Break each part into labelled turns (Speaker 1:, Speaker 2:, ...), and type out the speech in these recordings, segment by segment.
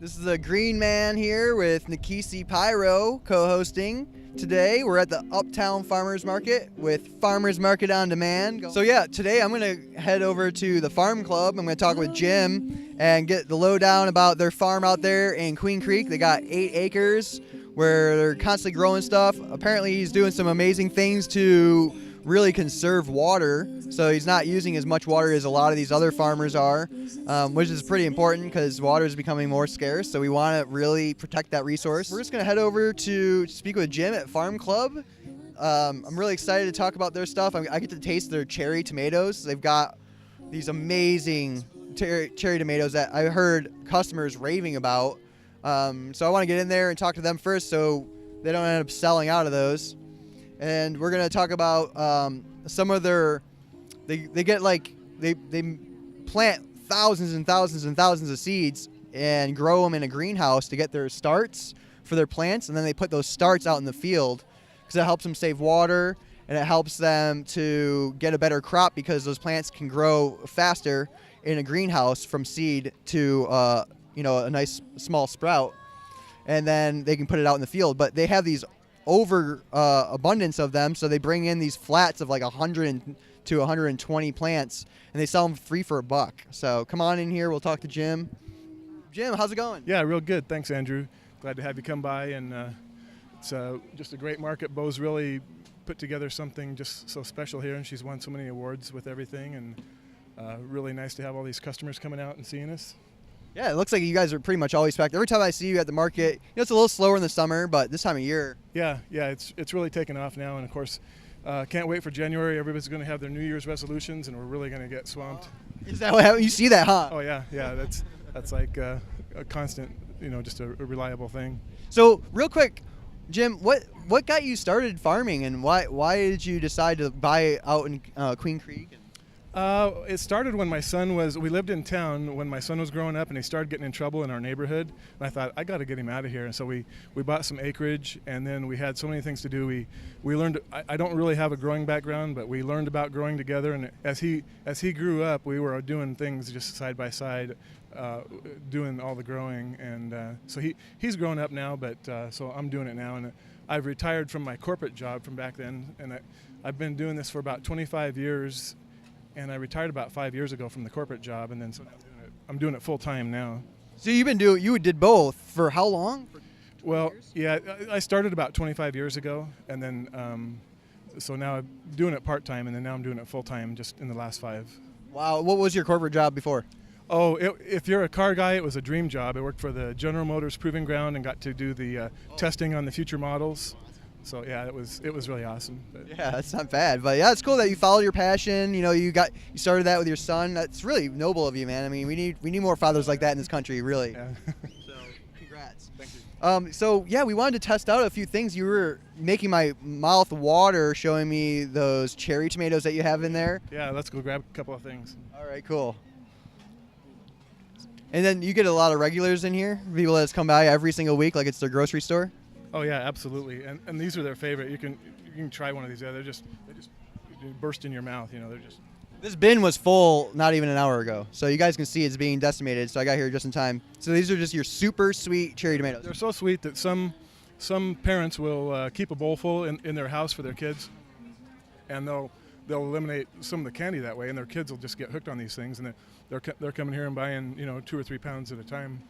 Speaker 1: This is the Green Man here with Nikisi Pyro co-hosting. Today we're at the Uptown Farmers Market with Farmers Market on Demand. So yeah, today I'm going to head over to the Farm Club. I'm going to talk with Jim and get the lowdown about their farm out there in Queen Creek. They got 8 acres where they're constantly growing stuff. Apparently he's doing some amazing things to really conserve water, so he's not using as much water as a lot of these other farmers are, which is pretty important because water is becoming more scarce, so we want to really protect that resource. We're just going to head over to speak with Jim at Farm Club. I'm really excited to talk about their stuff. I get to taste their cherry tomatoes. They've got these amazing cherry tomatoes that I heard customers raving about, so I want to get in there and talk to them first so they don't end up selling out of those. And we're gonna talk about some of their. They plant thousands and thousands and thousands of seeds and grow them in a greenhouse to get their starts for their plants, and then they put those starts out in the field because it helps them save water and it helps them to get a better crop because those plants can grow faster in a greenhouse from seed to a nice small sprout, and then they can put it out in the field. But they have these abundance of them, so they bring in these flats of like 100 to 120 plants and they sell them free for $1. So come on in here, we'll talk to Jim. Jim, how's it going?
Speaker 2: Yeah, real good. Thanks, Andrew. Glad to have you come by, and it's just a great market. Bo's really put together something just so special here, and she's won so many awards with everything, and really nice to have all these customers coming out and seeing us.
Speaker 1: Yeah, it looks like you guys are pretty much always packed. Every time I see you at the market, it's a little slower in the summer, but this time of year.
Speaker 2: Yeah, it's really taken off now, and of course, can't wait for January. Everybody's going to have their New Year's resolutions, and we're really going to get swamped.
Speaker 1: Is that what you see that, huh?
Speaker 2: Oh yeah, that's like a constant, just a reliable thing.
Speaker 1: So real quick, Jim, what got you started farming, and why did you decide to buy out in Queen Creek?
Speaker 2: It started when we lived in town when my son was growing up, and he started getting in trouble in our neighborhood, and I thought, I got to get him out of here. And so we bought some acreage, and then we had so many things to do. We learned, I don't really have a growing background, but we learned about growing together, and as he grew up, we were doing things just side by side, doing all the growing, and so he's grown up now, but so I'm doing it now, and I've retired from my corporate job from back then, and I've been doing this for about 25 years. And I retired about 5 years ago from the corporate job, and then so I'm doing it full time now.
Speaker 1: So you did both for how long?
Speaker 2: Well, yeah, I started about 25 years ago, and then so now I'm doing it part time, and then now I'm doing it full time just in the last 5.
Speaker 1: Wow, what was your corporate job before?
Speaker 2: Oh, if you're a car guy, it was a dream job. I worked for the General Motors Proving Ground and got to do the testing on the future models. So yeah, it was really awesome. But
Speaker 1: yeah, that's not bad. But yeah, it's cool that you followed your passion. You started that with your son. That's really noble of you, man. I mean, we need more fathers like that in this country, really.
Speaker 2: Yeah.
Speaker 1: So congrats.
Speaker 2: Thank you.
Speaker 1: So yeah, we wanted to test out a few things. You were making my mouth water showing me those cherry tomatoes that you have in there.
Speaker 2: Yeah, let's go grab a couple of things.
Speaker 1: All right, cool. And then you get a lot of regulars in here, people that come by every single week like it's their grocery store.
Speaker 2: Oh yeah, absolutely, and these are their favorite. You can try one of these. Yeah, they just burst in your mouth. They're just.
Speaker 1: This bin was full not even an hour ago, so you guys can see it's being decimated. So I got here just in time. So these are just your super sweet cherry tomatoes.
Speaker 2: They're so sweet that some parents will keep a bowl full in their house for their kids, and they'll eliminate some of the candy that way, and their kids will just get hooked on these things, and they're coming here and buying 2 or 3 pounds at a time.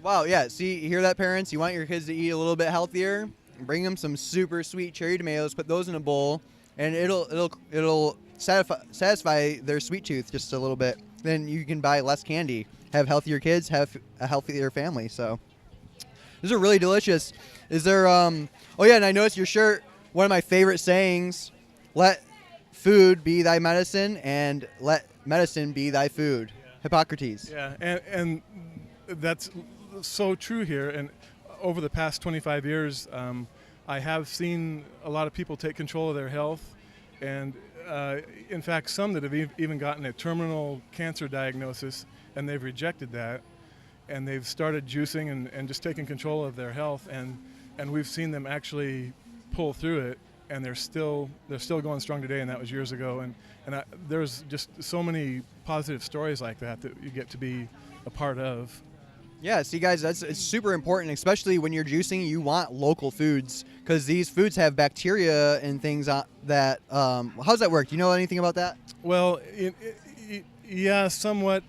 Speaker 1: Wow, yeah. See, you hear that, parents? You want your kids to eat a little bit healthier? Bring them some super sweet cherry tomatoes. Put those in a bowl, and it'll satisfy their sweet tooth just a little bit. Then you can buy less candy, have healthier kids, have a healthier family. So these are really delicious. Is there? Oh yeah, and I noticed your shirt. One of my favorite sayings: "Let food be thy medicine, and let medicine be thy food." Yeah. Hippocrates.
Speaker 2: Yeah, and that's so true here. And over the past 25 years, I have seen a lot of people take control of their health, and in fact some that have even gotten a terminal cancer diagnosis, and they've rejected that, and they've started juicing and just taking control of their health, and we've seen them actually pull through it, and they're still going strong today, and that was years ago. And there's just so many positive stories like that you get to be a part of.
Speaker 1: Yeah, see, guys, it's super important, especially when you're juicing. You want local foods because these foods have bacteria and things that. How's that work? Do you know anything about that?
Speaker 2: Well, yeah, somewhat.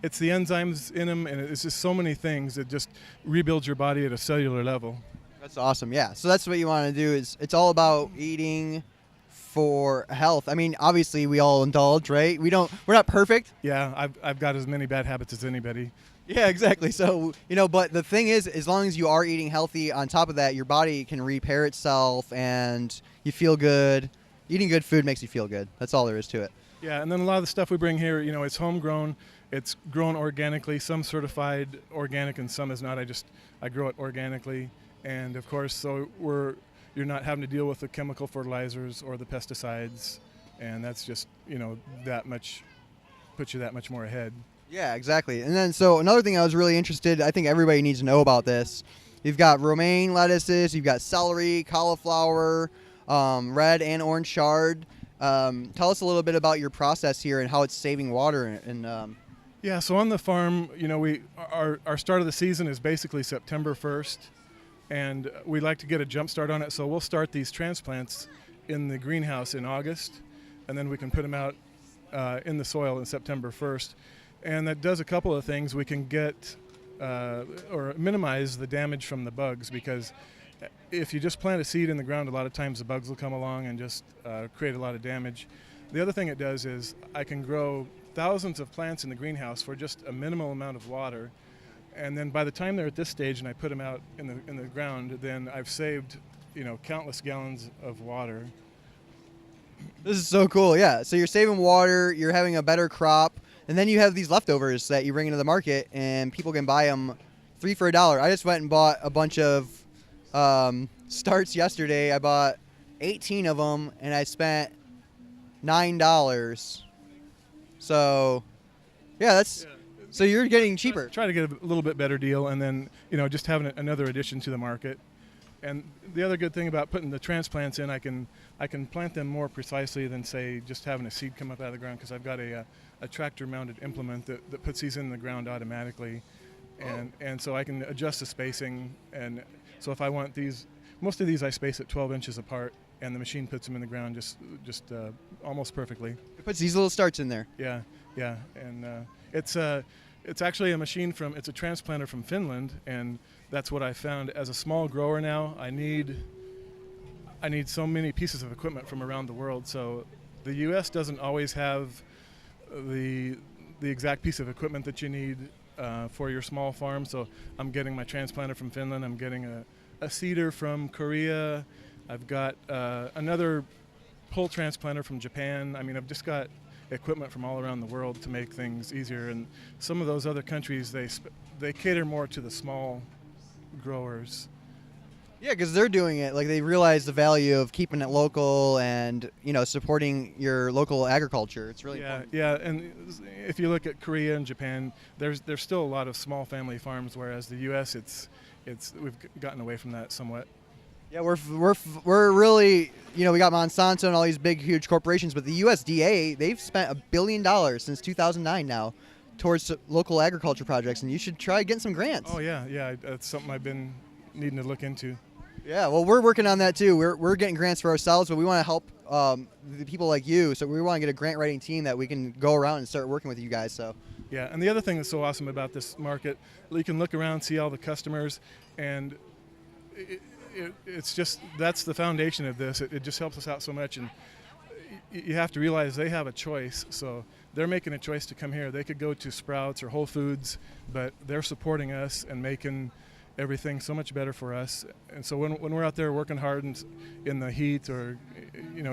Speaker 2: It's the enzymes in them, and it's just so many things. It just rebuilds your body at a cellular level.
Speaker 1: That's awesome. Yeah. So that's what you want to do. Is it's all about eating for health. I mean, obviously we all indulge, right? We're not perfect.
Speaker 2: Yeah, I've got as many bad habits as anybody.
Speaker 1: Yeah, exactly. So, but the thing is, as long as you are eating healthy, on top of that, your body can repair itself and you feel good. Eating good food makes you feel good. That's all there is to it.
Speaker 2: Yeah, and then a lot of the stuff we bring here, it's homegrown. It's grown organically, some certified organic and some is not. I grow it organically. And of course, so you're not having to deal with the chemical fertilizers or the pesticides. And that's just, that much, puts you that much more ahead.
Speaker 1: Yeah, exactly. And then, so another thing I was really interested, I think everybody needs to know about this. You've got romaine lettuces, you've got celery, cauliflower, red and orange chard. Tell us a little bit about your process here and how it's saving water.
Speaker 2: Yeah, so on the farm, our start of the season is basically September 1st, and we like to get a jump start on it. So we'll start these transplants in the greenhouse in August, and then we can put them out in the soil in September 1st. And that does a couple of things. We can get or minimize the damage from the bugs, because if you just plant a seed in the ground, a lot of times the bugs will come along and just create a lot of damage. The other thing it does is I can grow thousands of plants in the greenhouse for just a minimal amount of water, and then by the time they're at this stage and I put them out in the ground, then I've saved countless gallons of water.
Speaker 1: This is so cool. Yeah, so you're saving water, you're having a better crop, and then you have these leftovers that you bring into the market and people can buy them 3 for $1. I just went and bought a bunch of starts yesterday. I bought 18 of them and I spent $9. So, yeah, so you're getting cheaper.
Speaker 2: Try to get a little bit better deal, and then just having another addition to the market. And the other good thing about putting the transplants in, I can plant them more precisely than, say, just having a seed come up out of the ground, because I've got a tractor-mounted implement that puts these in the ground automatically, and so I can adjust the spacing. And so if I want these, most of these I space at 12 inches apart, and the machine puts them in the ground just almost perfectly.
Speaker 1: It puts these little starts in there.
Speaker 2: Yeah, and it's actually a machine it's a transplanter from Finland, and that's what I found. As a small grower now, I need so many pieces of equipment from around the world. So the U.S. doesn't always have the exact piece of equipment that you need for your small farm. So I'm getting my transplanter from Finland. I'm getting a seeder from Korea. I've got another pole transplanter from Japan. I mean, I've just got equipment from all around the world to make things easier. And some of those other countries, they cater more to the small growers.
Speaker 1: Yeah, because they're doing it. Like, they realize the value of keeping it local and, supporting your local agriculture. It's really important.
Speaker 2: Yeah. And if you look at Korea and Japan, there's still a lot of small family farms, whereas the U.S. we've gotten away from that somewhat.
Speaker 1: Yeah, we're really, we got Monsanto and all these big, huge corporations, but the USDA, they've spent $1 billion since 2009 now towards local agriculture projects, and you should try getting some grants.
Speaker 2: Oh, yeah, that's something I've been needing to look into.
Speaker 1: Yeah, well, we're working on that too. We're getting grants for ourselves, but we want to help the people like you, so we want to get a grant writing team that we can go around and start working with you guys. So.
Speaker 2: Yeah, and the other thing that's so awesome about this market, you can look around, see all the customers, and it's just, that's the foundation of this. It just helps us out so much, and you have to realize they have a choice. So they're making a choice to come here. They could go to Sprouts or Whole Foods, but they're supporting us and making everything so much better for us. And so when we're out there working hard in the heat or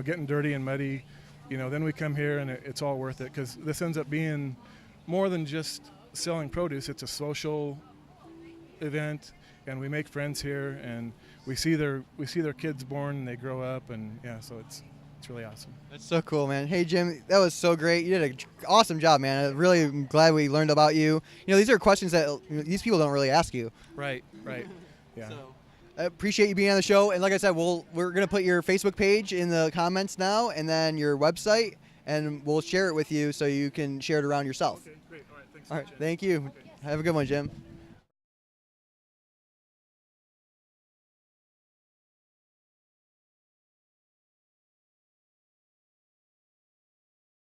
Speaker 2: getting dirty and muddy, then we come here and it's all worth it, because this ends up being more than just selling produce. It's a social event, and we make friends here, and we see their kids born and they grow up, and so it's really awesome.
Speaker 1: That's so cool, man. Hey, Jim, that was so great. You did an awesome job, man. I really am glad we learned about you. These are questions that these people don't really ask you.
Speaker 2: Right. Yeah.
Speaker 1: So, I appreciate you being on the show, and like I said, we're gonna put your Facebook page in the comments now, and then your website, and we'll share it with you so you can share it around yourself.
Speaker 2: Okay, great. All right, thanks.
Speaker 1: All right, thank you. Have a good one, Jim.